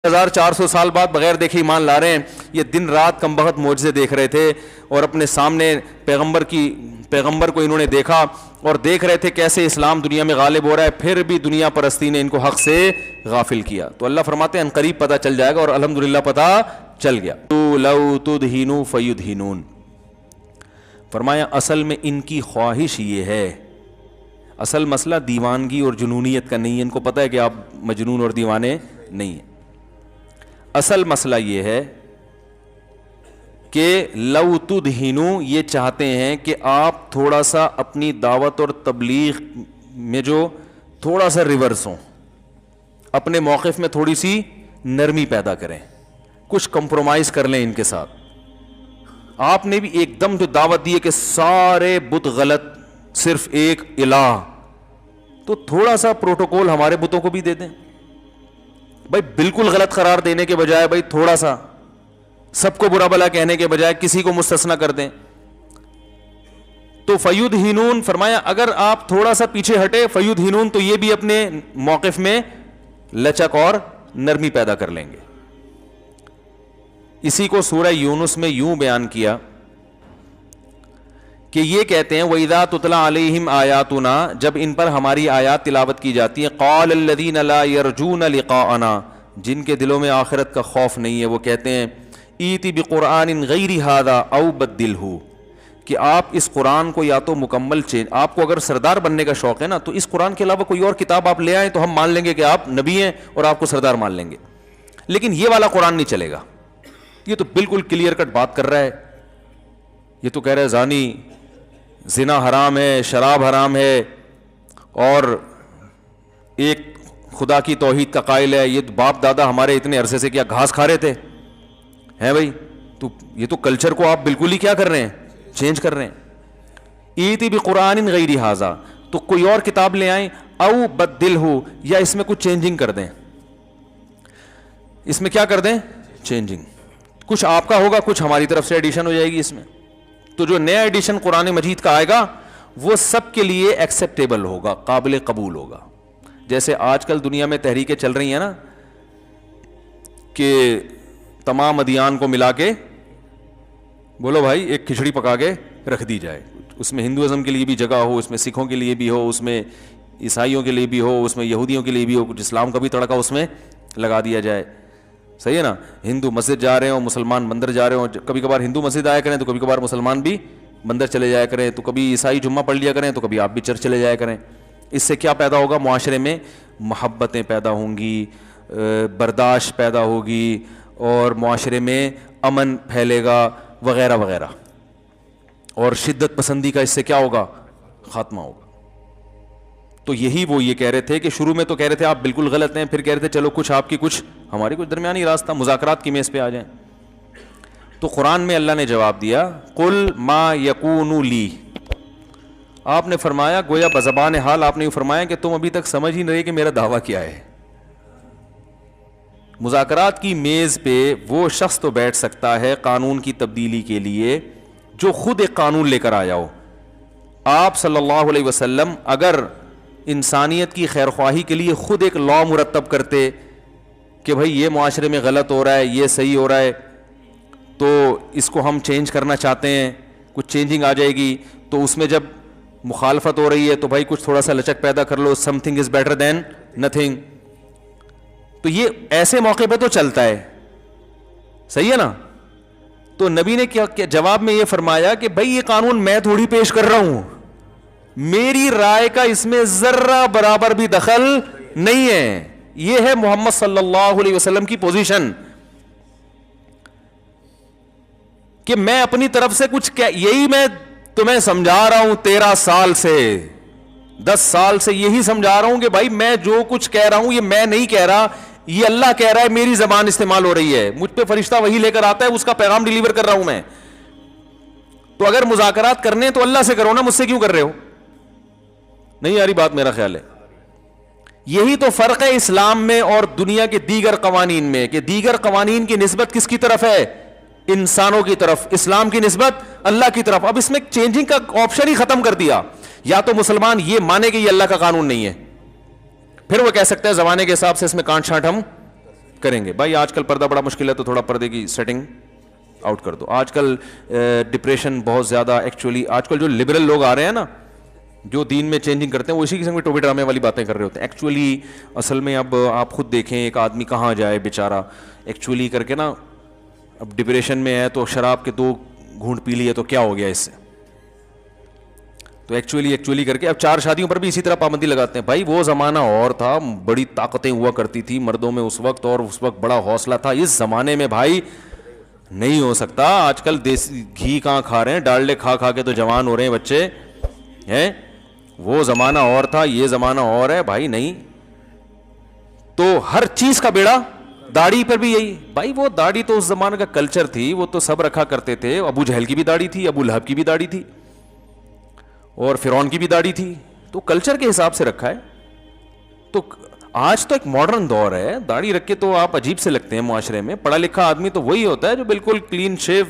1400 سال بعد بغیر دیکھے ایمان لا رہے ہیں. یہ دن رات کم بخت معجزے دیکھ رہے تھے اور اپنے سامنے پیغمبر کو انہوں نے دیکھا اور دیکھ رہے تھے کیسے اسلام دنیا میں غالب ہو رہا ہے, پھر بھی دنیا پرستی نے ان کو حق سے غافل کیا. تو اللہ فرماتے ہیں ان قریب پتہ چل جائے گا, اور الحمدللہ پتہ چل گیا. لو تدہنوا فیدہنون, فرمایا اصل میں ان کی خواہش یہ ہے, اصل مسئلہ دیوانگی اور جنونیت کا نہیں ہے, ان کو پتہ ہے کہ آپ مجنون اور دیوانے نہیں ہیں. اصل مسئلہ یہ ہے کہ لو تدہنوا, یہ چاہتے ہیں کہ آپ تھوڑا سا اپنی دعوت اور تبلیغ میں جو تھوڑا سا ریورس ہوں, اپنے موقف میں تھوڑی سی نرمی پیدا کریں, کچھ کمپرومائز کر لیں ان کے ساتھ. آپ نے بھی ایک دم جو دعوت دی ہے کہ سارے بت غلط, صرف ایک الہ, تو تھوڑا سا پروٹوکول ہمارے بتوں کو بھی دے دیں بھائی, بالکل غلط قرار دینے کے بجائے بھائی تھوڑا سا سب کو برا بھلا کہنے کے بجائے کسی کو مستثنا کر دیں. تو فیدہنون فرمایا اگر آپ تھوڑا سا پیچھے ہٹے, فیدہنون تو یہ بھی اپنے موقف میں لچک اور نرمی پیدا کر لیں گے. اسی کو سورہ یونس میں یوں بیان کیا کہ یہ کہتے ہیں وَإِذَا تُتْلَىٰ عَلَيْهِمْ آيَاتُنَا, جب ان پر ہماری آیات تلاوت کی جاتی ہیں, قَالَ الَّذِينَ لَا يَرْجُونَ لِقَاءَنَا, جن کے دلوں میں آخرت کا خوف نہیں ہے, وہ کہتے ہیں ایتی بقرآن غیر هذا او بدلہ, کہ آپ اس قرآن کو یا تو مکمل چینج, آپ کو اگر سردار بننے کا شوق ہے نا تو اس قرآن کے علاوہ کوئی اور کتاب آپ لے آئیں تو ہم مان لیں گے کہ آپ نبی ہیں اور آپ کو سردار مان لیں گے, لیکن یہ والا قرآن نہیں چلے گا. یہ تو بالکل کلیئر کٹ بات کر رہا ہے, یہ تو کہہ رہا ہے زانی زنا حرام ہے, شراب حرام ہے, اور ایک خدا کی توحید کا قائل ہے. یہ باپ دادا ہمارے اتنے عرصے سے کیا گھاس کھا رہے تھے ہیں بھائی, تو یہ تو کلچر کو آپ بالکل ہی کیا کر رہے ہیں, چینج کر رہے ہیں. ایتی بقرآن غیر ھذا, تو کوئی اور کتاب لے آئیں, او بدلہ, یا اس میں کچھ چینجنگ کر دیں. اس میں کیا کر دیں, چینجنگ, کچھ آپ کا ہوگا, کچھ ہماری طرف سے ایڈیشن ہو جائے گی اس میں. تو جو نیا ایڈیشن قرآن مجید کا آئے گا وہ سب کے لیے ایکسیپٹیبل ہوگا, قابل قبول ہوگا. جیسے آج کل دنیا میں تحریکیں چل رہی ہیں نا کہ تمام ادیان کو ملا کے بولو بھائی ایک کھچڑی پکا کے رکھ دی جائے, اس میں ہندوازم کے لیے بھی جگہ ہو, اس میں سکھوں کے لیے بھی ہو, اس میں عیسائیوں کے لیے بھی ہو, اس میں یہودیوں کے لیے بھی ہو, کچھ اسلام کا بھی تڑکا اس میں لگا دیا جائے. صحیح ہے نا, ہندو مسجد جا رہے ہوں, مسلمان مندر جا رہے ہوں, کبھی کبھار ہندو مسجد آیا کریں تو کبھی کبھار مسلمان بھی مندر چلے جایا کریں, تو کبھی عیسائی جمعہ پڑھ لیا کریں تو کبھی آپ بھی چرچ چلے جایا کریں. اس سے کیا پیدا ہوگا, معاشرے میں محبتیں پیدا ہوں گی, برداشت پیدا ہوگی, اور معاشرے میں امن پھیلے گا وغیرہ وغیرہ, اور شدت پسندی کا اس سے کیا ہوگا, خاتمہ ہوگا. تو یہی وہ یہ کہہ رہے تھے کہ شروع میں تو کہہ رہے تھے آپ بالکل غلط ہیں, پھر کہہ رہے تھے چلو کچھ آپ کی کچھ ہماری کچھ درمیانی راستہ, مذاکرات کی میز پہ آ جائیں. تو قرآن میں اللہ نے جواب دیا قل ما یکون لی, آپ نے فرمایا گویا بزبان حال آپ نے یہ فرمایا کہ تم ابھی تک سمجھ ہی نہیں رہے کہ میرا دعویٰ کیا ہے. مذاکرات کی میز پہ وہ شخص تو بیٹھ سکتا ہے قانون کی تبدیلی کے لیے جو خود ایک قانون لے کر آیا ہو. آپ صلی اللہ علیہ وسلم اگر انسانیت کی خیر خواہی کے لیے خود ایک لا مرتب کرتے کہ بھائی یہ معاشرے میں غلط ہو رہا ہے, یہ صحیح ہو رہا ہے, تو اس کو ہم چینج کرنا چاہتے ہیں, کچھ چینجنگ آ جائے گی, تو اس میں جب مخالفت ہو رہی ہے تو بھائی کچھ تھوڑا سا لچک پیدا کر لو, something is better than nothing. تو یہ ایسے موقع پہ تو چلتا ہے, صحیح ہے نا. تو نبی نے کیا جواب میں یہ فرمایا کہ بھائی یہ قانون میں تھوڑی پیش کر رہا ہوں, میری رائے کا اس میں ذرہ برابر بھی دخل نہیں ہے. یہ ہے محمد صلی اللہ علیہ وسلم کی پوزیشن کہ میں اپنی طرف سے کچھ یہی میں تمہیں سمجھا رہا ہوں 13 سال سے, 10 سال سے یہی سمجھا رہا ہوں کہ بھائی میں جو کچھ کہہ رہا ہوں یہ میں نہیں کہہ رہا, یہ اللہ کہہ رہا ہے, میری زبان استعمال ہو رہی ہے, مجھ پہ فرشتہ وہی لے کر آتا ہے, اس کا پیغام ڈیلیور کر رہا ہوں میں. تو اگر مذاکرات کرنے تو اللہ سے کرو نا, مجھ سے کیوں کر رہے ہو. نہیں آ رہی بات میرا خیال ہے. یہی تو فرق ہے اسلام میں اور دنیا کے دیگر قوانین میں, کہ دیگر قوانین کی نسبت کس کی طرف ہے, انسانوں کی طرف, اسلام کی نسبت اللہ کی طرف. اب اس میں چینجنگ کا آپشن ہی ختم کر دیا. یا تو مسلمان یہ مانے کہ یہ اللہ کا قانون نہیں ہے, پھر وہ کہہ سکتے ہیں زمانے کے حساب سے اس میں کانٹ چھانٹ ہم کریں گے. بھائی آج کل پردہ بڑا مشکل ہے تو تھوڑا پردے کی سیٹنگ آؤٹ کر دو. آج کل ڈپریشن بہت زیادہ, ایکچولی آج کل جو لبرل لوگ آ رہے ہیں نا, جو دین میں چینجنگ کرتے ہیں, وہ اسی قسم کے ٹوپی ڈرامے والی باتیں کر رہے ہوتے ہیں. ایکچولی اصل میں اب آپ خود دیکھیں ایک آدمی کہاں جائے بیچارہ, ایکچولی کر کے نا اب ڈپریشن میں ہے تو شراب کے 2 گھونٹ پی لیے تو کیا ہو گیا اس سے, تو ایکچولی کر کے اب 4 شادیوں پر بھی اسی طرح پابندی لگاتے ہیں. بھائی وہ زمانہ اور تھا, بڑی طاقتیں ہوا کرتی تھی مردوں میں اس وقت, اور اس وقت بڑا حوصلہ تھا. اس زمانے میں بھائی نہیں ہو سکتا. آج کل دیسی گھی کہاں کھا رہے ہیں, ڈالڈے کھا کھا کے تو جوان ہو رہے ہیں بچے ہیں. وہ زمانہ اور تھا, یہ زمانہ اور ہے بھائی. نہیں تو ہر چیز کا بیڑا, داڑھی پر بھی یہی. بھائی وہ داڑھی تو اس زمانے کا کلچر تھی, وہ تو سب رکھا کرتے تھے. ابو جہل کی بھی داڑھی تھی, ابو لہب کی بھی داڑھی تھی, اور فرعون کی بھی داڑھی تھی, تو کلچر کے حساب سے رکھا ہے. تو آج تو ایک ماڈرن دور ہے, داڑھی رکھ کے تو آپ عجیب سے لگتے ہیں معاشرے میں. پڑھا لکھا آدمی تو وہی ہوتا ہے جو بالکل کلین شیو,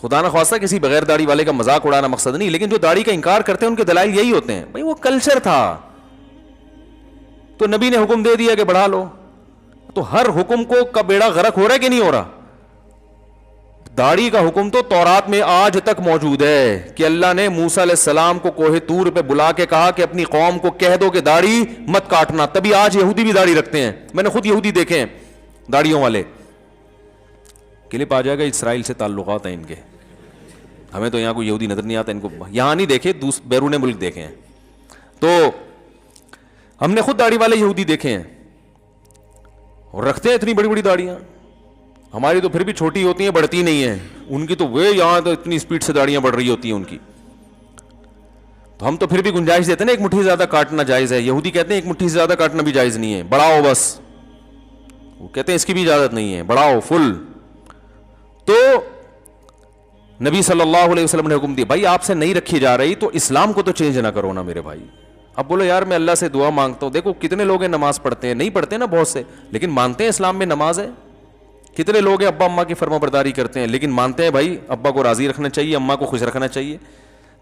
خدا نہ خواستہ کسی بغیر داڑھی والے کا مذاق اڑانا مقصد نہیں, لیکن جو داڑھی کا انکار کرتے ہیں ان کے دلائل یہی ہوتے ہیں. بھائی وہ کلچر تھا, تو نبی نے حکم دے دیا کہ بڑھا لو, تو ہر حکم کو کا بیڑا غرق ہو رہا ہے کہ نہیں ہو رہا. داڑھی کا حکم تو تورات میں آج تک موجود ہے کہ اللہ نے موسیٰ علیہ السلام کو کوہ طور پہ بلا کے کہا کہ اپنی قوم کو کہہ دو کہ داڑھی مت کاٹنا. تبھی آج یہودی بھی داڑھی رکھتے ہیں. میں نے خود یہودی دیکھے ہیں داڑھیوں والے. کلپ آ جائے گا, اسرائیل سے تعلقات ہیں ان کے. ہمیں تو یہاں کوئی یہودی نظر نہیں آتا, ان کو یہاں نہیں دیکھے, بیرون ملک دیکھے ہیں. تو ہم نے خود داڑھی والے یہودی دیکھے ہیں, اور رکھتے ہیں اتنی بڑی بڑی داڑیاں. ہماری تو پھر بھی چھوٹی ہوتی ہیں, بڑھتی نہیں ہیں. ان کی تو وہ یہاں تو اتنی اسپیڈ سے داڑیاں بڑھ رہی ہوتی ہیں ان کی. تو ہم تو پھر بھی گنجائش دیتے ہیں نا, ایک مٹھی سے زیادہ کاٹنا جائز ہے. یہودی کہتے ہیں ایک مٹھی سے زیادہ کاٹنا بھی جائز نہیں ہے, بڑھاؤ بس. وہ کہتے ہیں اس کی بھی اجازت نہیں ہے, بڑھاؤ فل. تو نبی صلی اللہ علیہ وسلم نے حکم دیا, بھائی آپ سے نہیں رکھی جا رہی تو اسلام کو تو چینج نہ کرو نا میرے بھائی. اب بولو یار میں اللہ سے دعا مانگتا ہوں. دیکھو کتنے لوگ ہیں نماز پڑھتے ہیں, نہیں پڑھتے نا بہت سے, لیکن مانتے ہیں اسلام میں نماز ہے. کتنے لوگ ہیں ابا اماں کی فرما برداری کرتے ہیں, لیکن مانتے ہیں بھائی ابا کو راضی رکھنا چاہیے, اماں کو خوش رکھنا چاہیے.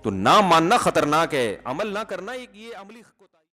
تو نہ ماننا خطرناک ہے, عمل نہ کرنا یہ عملی